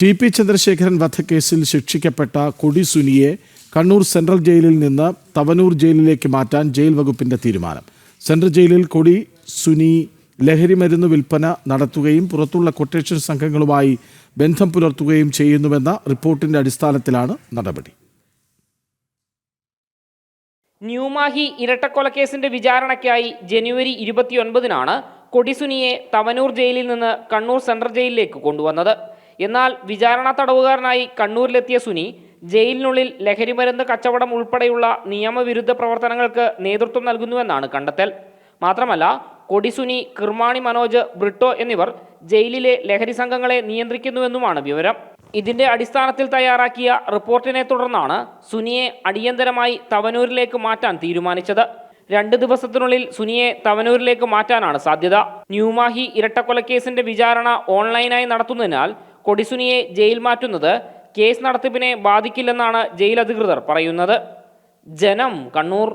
TP. Chandrasekharan വധക്കേസിൽ ശിക്ഷിക്കപ്പെട്ട കൊടി സുനിയെ Kannur central ജയിലിൽ നിന്ന് തവനൂർ ജയിലിലേക്ക് മാറ്റാൻ ജയിൽ വകുപ്പിന്റെ തീരുമാനം. സെൻട്രൽ ജയിലിൽ കൊടി സുനി ലഹരിമരുന്ന് വിൽപ്പന നടത്തുകയും പുറത്തുള്ള കൊട്ടേഷൻ സംഘങ്ങളുമായി ബന്ധം പുലർത്തുകയും ചെയ്യുന്നുവെന്ന റിപ്പോർട്ടിന്റെ അടിസ്ഥാനത്തിലാണ് നടപടി. ന്യൂമാഹി ഇരട്ടക്കൊലക്കേസിന്റെ വിചാരണയ്ക്കായി ജനുവരി 29-നാണ് കൊടിസുനിയെ തവനൂർ ജയിലിൽ നിന്ന് കണ്ണൂർ സെൻട്രൽ ജയിലിലേക്ക് കൊണ്ടുവന്നത്. എന്നാൽ വിചാരണ തടവുകാരനായി കണ്ണൂരിലെത്തിയ സുനി ജയിലിനുള്ളിൽ ലഹരിമരുന്ന് കച്ചവടം ഉൾപ്പെടെയുള്ള നിയമവിരുദ്ധ പ്രവർത്തനങ്ങൾക്ക് നേതൃത്വം നൽകുന്നുവെന്നാണ് കണ്ടെത്തൽ. മാത്രമല്ല, കൊടിസുനി, കിർമാണി മനോജ്, ബ്രിട്ടോ എന്നിവർ ജയിലിലെ ലഹരി സംഘങ്ങളെ നിയന്ത്രിക്കുന്നുവെന്നുമാണ് വിവരം. ഇതിന്റെ അടിസ്ഥാനത്തിൽ തയ്യാറാക്കിയ റിപ്പോർട്ടിനെ തുടർന്നാണ് സുനിയെ അടിയന്തരമായി തവനൂരിലേക്ക് മാറ്റാൻ തീരുമാനിച്ചത്. 2 ദിവസത്തിനുള്ളിൽ സുനിയെ തവനൂരിലേക്ക് മാറ്റാനാണ് സാധ്യത. ന്യൂമാഹി ഇരട്ടക്കൊലക്കേസിന്റെ വിചാരണ ഓൺലൈനായി നടത്തുന്നതിനാൽ കൊടിസുനിയെ ജയിൽ മാറ്റുന്നത് കേസ് നടത്തിപ്പിനെ ബാധിക്കില്ലെന്നാണ് ജയിൽ അധികൃതർ പറയുന്നത്. ജനം, കണ്ണൂർ.